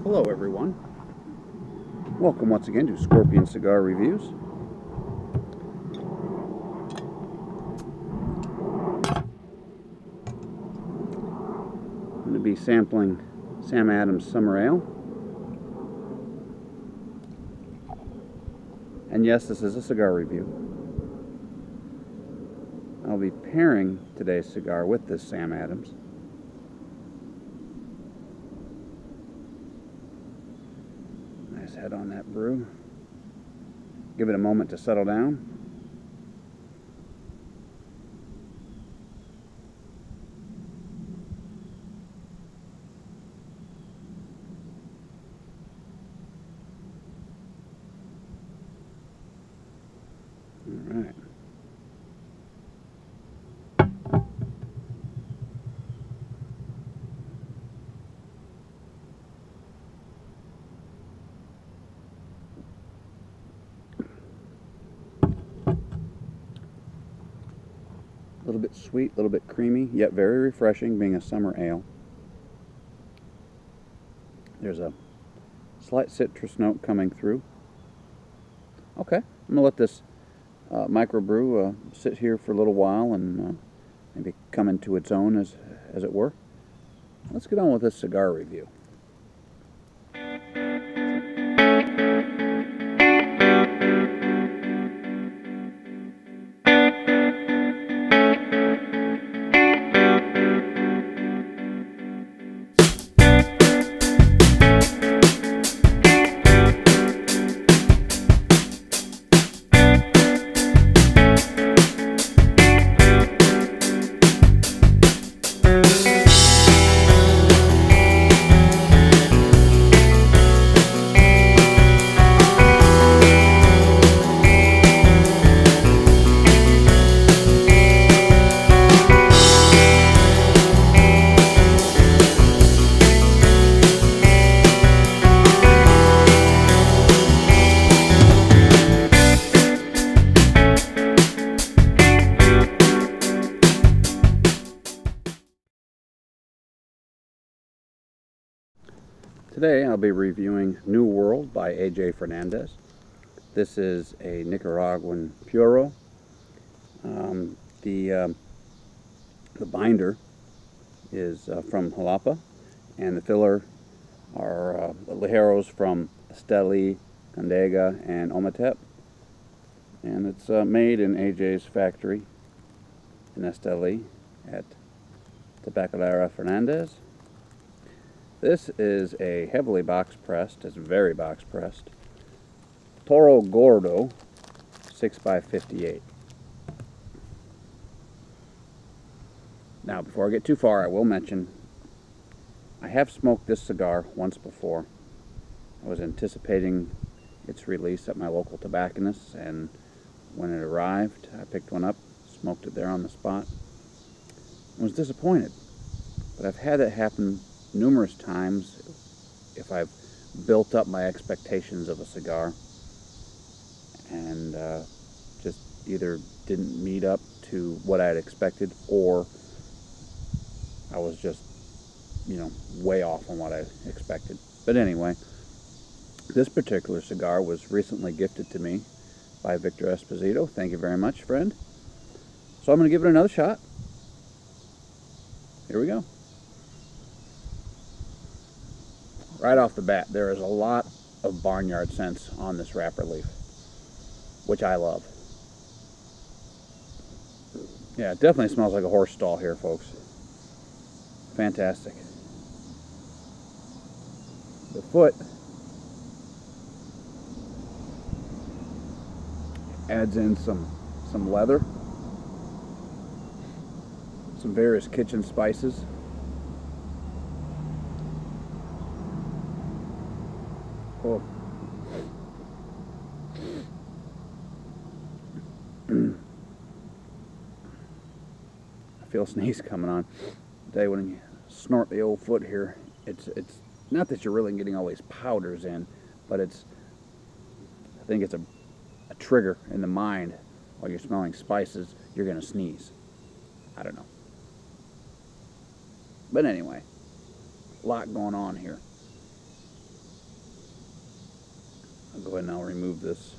Hello everyone. Welcome once again to Scorpion Cigar Reviews. I'm going to be sampling Sam Adams Summer Ale. And yes, this is a cigar review. I'll be pairing today's cigar with this Sam Adams. Nice head on that brew. Give it a moment to settle down. All right. A little bit sweet, a little bit creamy, yet very refreshing, being a summer ale. There's a slight citrus note coming through. Okay, I'm going to let this microbrew sit here for a little while and maybe come into its own, as it were. Let's get on with this cigar review. Today I'll be reviewing New World by A.J. Fernandez. This is a Nicaraguan Puro. The binder is from Jalapa, and the filler are ligeros from Esteli, Condega, and Ometep. And it's made in A.J.'s factory in Esteli at Tabacalera Fernandez. This is a heavily box pressed, it's very box pressed, Toro Gordo 6x58. Now, before I get too far, I will mention I have smoked this cigar once before. I was anticipating its release at my local tobacconist, and when it arrived, I picked one up, smoked it there on the spot. I was disappointed, but I've had that happen numerous times if I've built up my expectations of a cigar and just either didn't meet up to what I had expected, or I was just, way off on what I expected. But anyway, this particular cigar was recently gifted to me by Victor Esposito. Thank you very much, friend. So I'm going to give it another shot. Here we go. Right off the bat, there is a lot of barnyard scents on this wrapper leaf, which I love. Yeah, it definitely smells like a horse stall here, folks. Fantastic. The foot adds in some leather, some various kitchen spices. Oh. I feel a sneeze coming on. Today, when you snort the old foot here, it's not that you're really getting all these powders in, but I think it's a trigger in the mind. While you're smelling spices, you're gonna sneeze. I don't know. But anyway, a lot going on here. go ahead and I'll remove this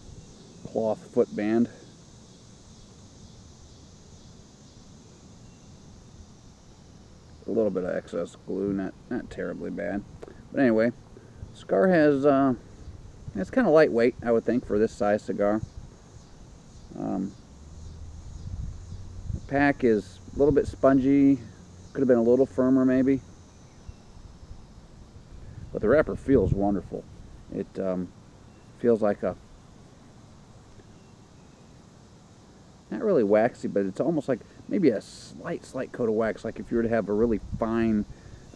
cloth footband. A little bit of excess glue, not terribly bad. But anyway, Cigar has, it's kind of lightweight, I would think, for this size cigar. The pack is a little bit spongy, could have been a little firmer maybe. But the wrapper feels wonderful. It feels like a, not really waxy, but it's almost like maybe a slight coat of wax, like if you were to have a really fine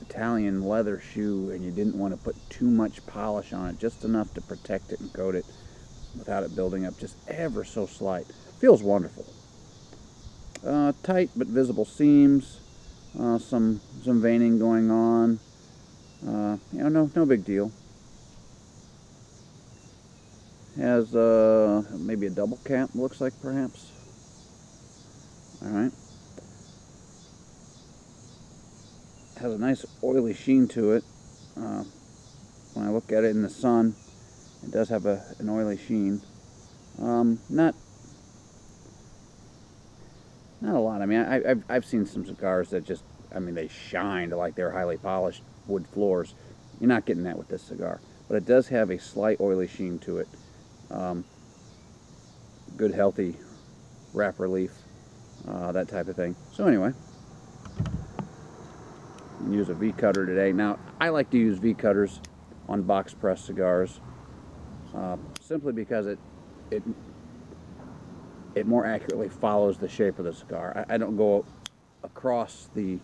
Italian leather shoe and you didn't want to put too much polish on it, just enough to protect it and coat it without it building up just ever so slight. Feels wonderful. Tight but visible seams, some veining going on. You know, no big deal. Has maybe a double cap, looks like, perhaps. All right. Has a nice oily sheen to it. When I look at it in the sun, it does have an oily sheen. Not a lot. I mean, I've seen some cigars that just, I mean, they shine like they're highly polished wood floors. You're not getting that with this cigar, but it does have a slight oily sheen to it. Good healthy wrapper leaf, that type of thing. So anyway, I'm gonna use a V cutter today. Now I like to use V cutters on box press cigars, simply because it more accurately follows the shape of the cigar. I don't go across the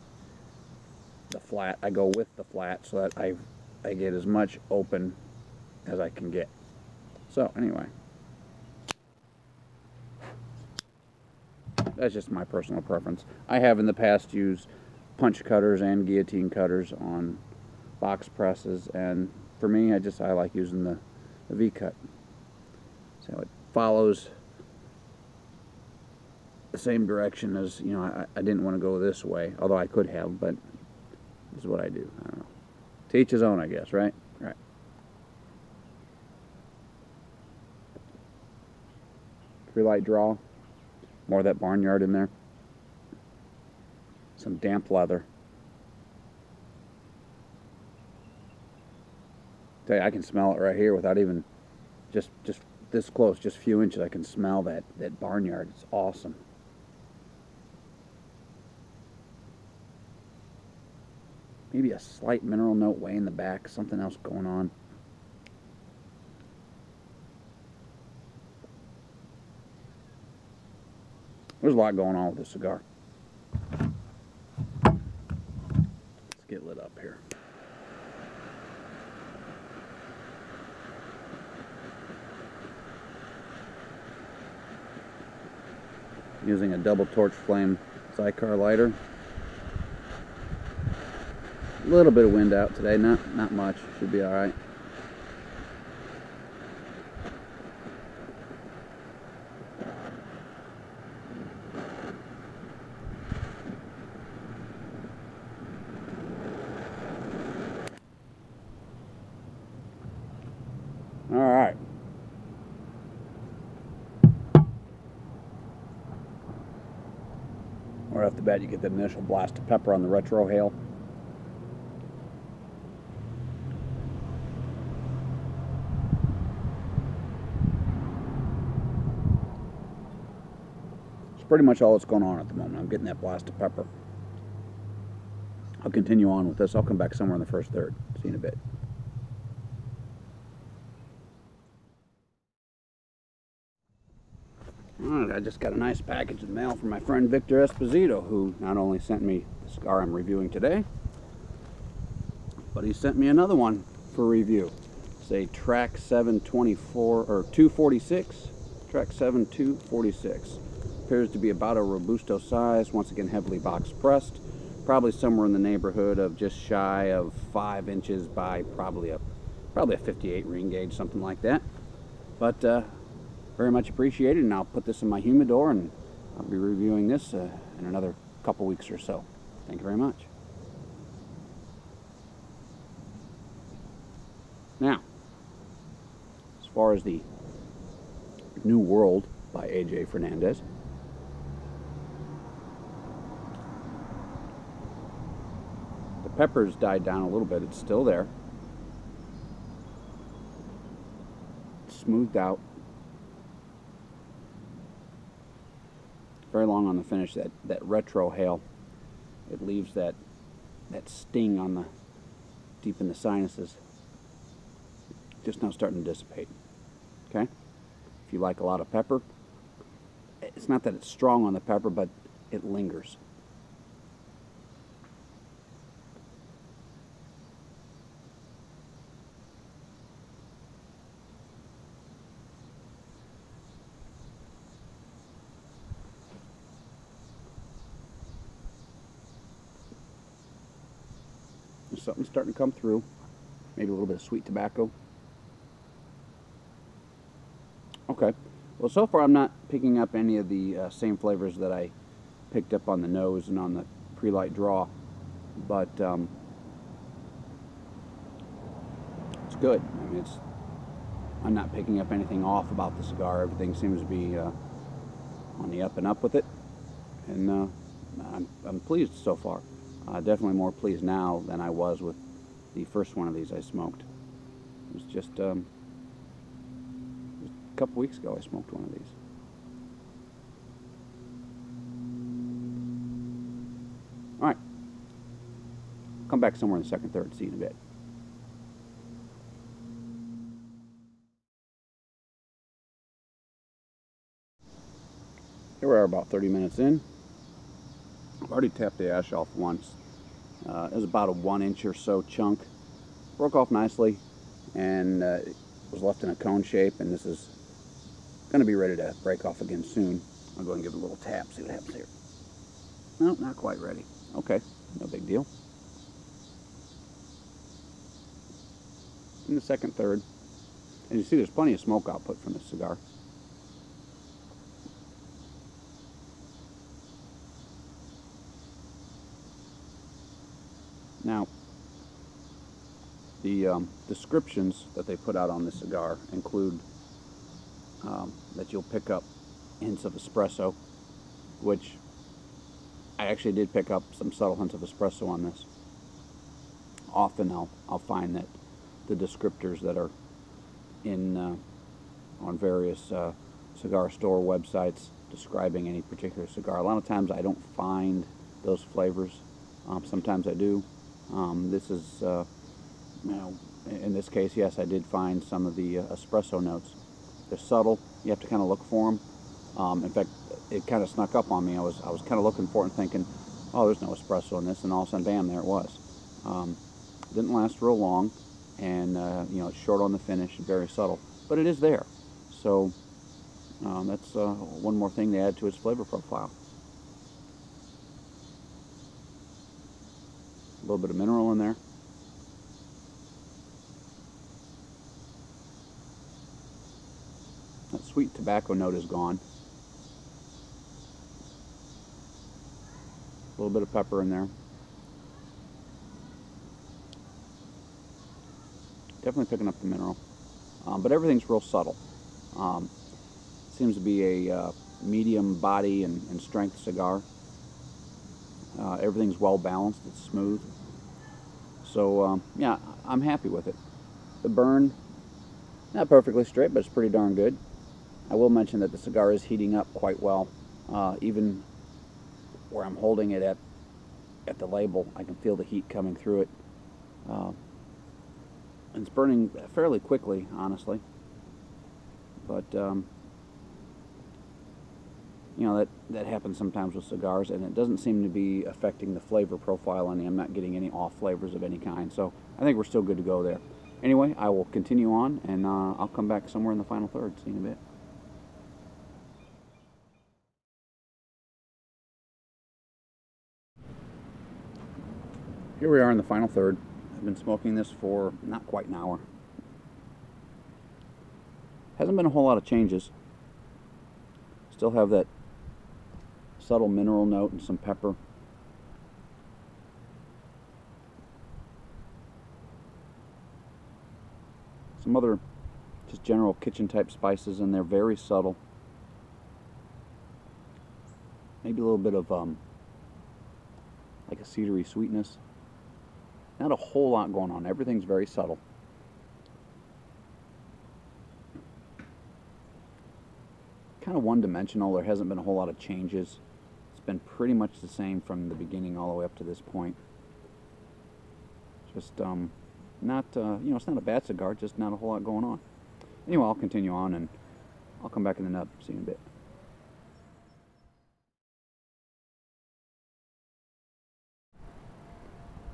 flat. I go with the flat so that I get as much open as I can get. So anyway, that's just my personal preference. I have in the past used punch cutters and guillotine cutters on box presses, and for me, I like using the V cut. So it follows the same direction as, you know, I didn't want to go this way, although I could have, but this is what I do. I don't know. To each his own, I guess, right? Right. Tree light draw. More of that barnyard in there. Some damp leather. Tell you, I can smell it right here without even just this close, just a few inches. I can smell that barnyard. It's awesome. Maybe a slight mineral note way in the back, something else going on. There's a lot going on with this cigar. Let's get lit up here. Using a double torch flame Cigar lighter. A little bit of wind out today, not much. Should be all right. All right. Right off the bat, you get the initial blast of pepper on the retrohale. It's pretty much all that's going on at the moment. I'm getting that blast of pepper. I'll continue on with this. I'll come back somewhere in the first third. See you in a bit. Alright, I just got a nice package of mail from my friend Victor Esposito, who not only sent me the cigar I'm reviewing today, but he sent me another one for review. It's a Track 724 or 246. Track 7 246. Appears to be about a Robusto size, once again heavily box pressed. Probably somewhere in the neighborhood of just shy of 5 inches by probably a 58 ring gauge, something like that. But very much appreciated, and I'll put this in my humidor, and I'll be reviewing this in another couple weeks or so. Thank you very much. Now, as far as the New World by A.J. Fernandez. The pepper's died down a little bit. It's still there. It's smoothed out. Very long on the finish. That retro hail, it leaves that sting on the deep in the sinuses. Just now starting to dissipate. Okay? If you like a lot of pepper, it's not that it's strong on the pepper, but it lingers. There's something starting to come through. Maybe a little bit of sweet tobacco. Okay. Well, so far I'm not picking up any of the same flavors that I picked up on the nose and on the pre-light draw, but it's good. I mean, I'm not picking up anything off about the cigar. Everything seems to be on the up and up with it, and I'm pleased so far. Definitely more pleased now than I was with the first one of these I smoked. It was just a couple weeks ago I smoked one of these. All right, come back somewhere in the second, third, see you in a bit. Here we are, about 30 minutes in. I've already tapped the ash off once. It was about a 1 inch or so chunk. Broke off nicely, and it was left in a cone shape, and this is going to be ready to break off again soon. I'll go and give it a little tap, see what happens here. No, not quite ready. Okay, no big deal. In the second, third, and you see there's plenty of smoke output from this cigar. Now, the descriptions that they put out on this cigar include that you'll pick up hints of espresso, which I actually did pick up some subtle hints of espresso on this. Often I'll find that the descriptors that are in on various cigar store websites describing any particular cigar, a lot of times I don't find those flavors. Sometimes I do. This is, you know, in this case, yes, I did find some of the espresso notes. They're subtle. You have to kind of look for them. In fact, it kind of snuck up on me. I was kind of looking for it and thinking, oh, there's no espresso in this, and all of a sudden, bam, there it was. Didn't last real long, and you know, it's short on the finish, very subtle, but it is there. So that's one more thing to add to its flavor profile. A little bit of mineral in there. That sweet tobacco note is gone. A little bit of pepper in there. Definitely picking up the mineral. But everything's real subtle. Seems to be a medium body and strength cigar. Everything's well balanced. It's smooth. So yeah, I'm happy with it. The burn, not perfectly straight, but it's pretty darn good. I will mention that the cigar is heating up quite well. Even where I'm holding it at the label, I can feel the heat coming through it. And it's burning fairly quickly, honestly. But you know, that happens sometimes with cigars, and it doesn't seem to be affecting the flavor profile any. I'm not getting any off flavors of any kind, so I think we're still good to go there. Anyway, I will continue on, and I'll come back somewhere in the final third. See you in a bit. Here we are in the final third. I've been smoking this for not quite an hour. Hasn't been a whole lot of changes. Still have that subtle mineral note and some pepper. Some other Just general kitchen type spices in there, very subtle. Maybe a little bit of like a cedary sweetness. Not a whole lot going on. Everything's very subtle. Kind of one-dimensional. There hasn't been a whole lot of changes. It's been pretty much the same from the beginning all the way up to this point. Just not you know, it's not a bad cigar, just not a whole lot going on. Anyway, I'll continue on and I'll come back in the nub. See you in a bit.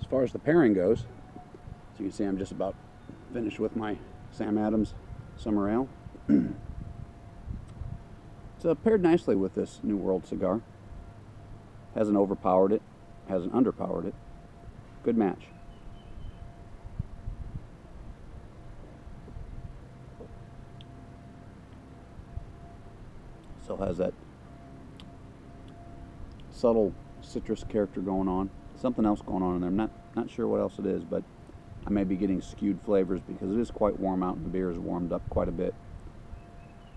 As far as the pairing goes, as you can see, I'm just about finished with my Sam Adams Summer Ale. It's paired nicely with this New World cigar. Hasn't overpowered it, hasn't underpowered it. Good match. Still has that subtle citrus character going on. Something else going on in there. I'm not sure what else it is, but I may be getting skewed flavors because it is quite warm out and the beer is warmed up quite a bit.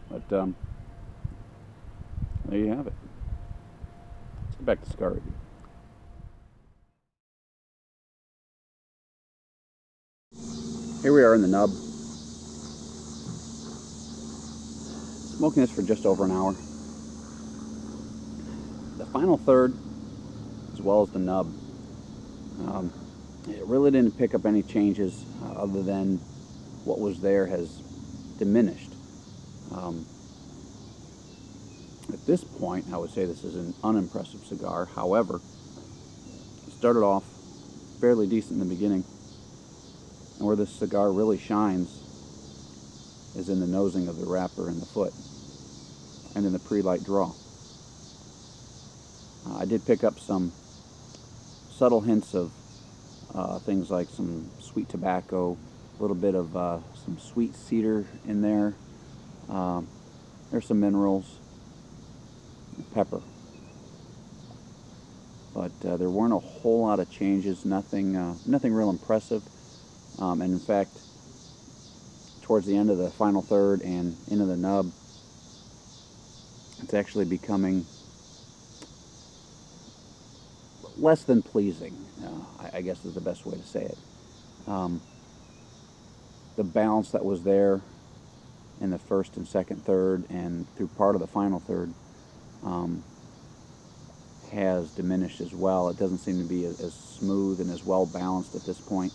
But there you have it. Let's get back to cigar review. Here we are in the nub. Smoking this for just over an hour. The final third, as well as the nub, it really didn't pick up any changes other than what was there has diminished. At this point, I would say this is an unimpressive cigar. However, it started off fairly decent in the beginning, and where this cigar really shines is in the nosing of the wrapper and the foot, and in the pre-light draw. I did pick up some subtle hints of things like some sweet tobacco, a little bit of some sweet cedar in there. There's some minerals, pepper. But there weren't a whole lot of changes, nothing real impressive. And in fact, towards the end of the final third and into the nub, it's actually becoming less than pleasing, I guess is the best way to say it. The balance that was there in the first and second third and through part of the final third has diminished as well. It doesn't seem to be as smooth and as well balanced at this point.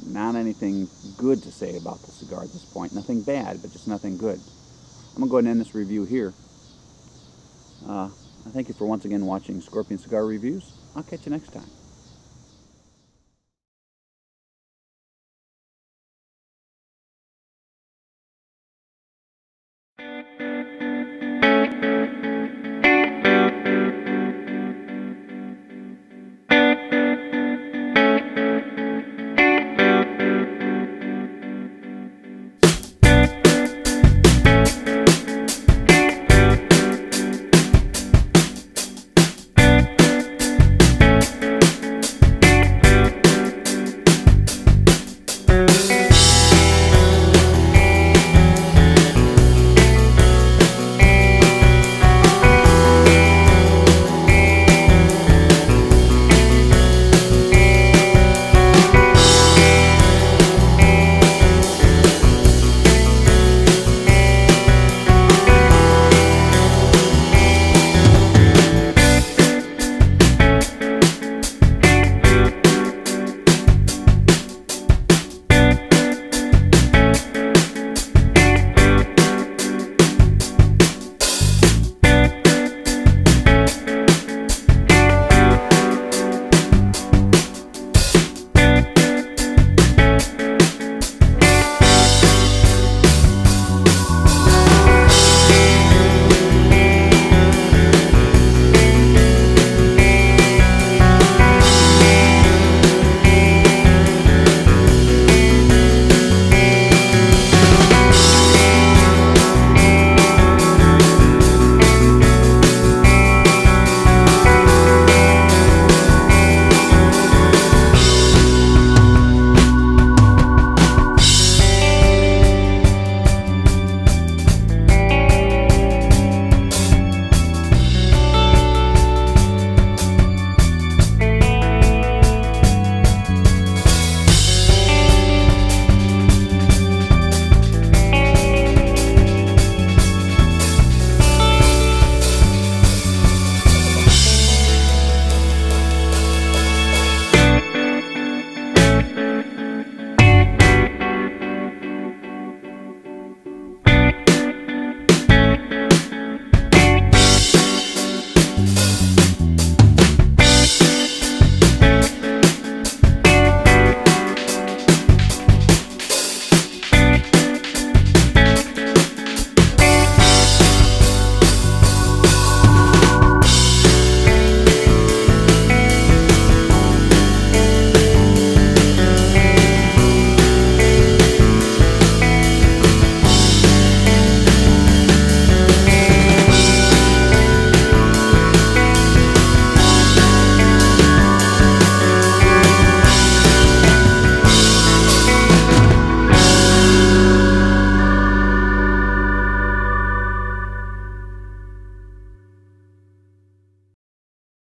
Not anything good to say about the cigar at this point. Nothing bad, but just nothing good. I'm going to go ahead and end this review here. I thank you for once again watching Scorpion Cigar Reviews. I'll catch you next time.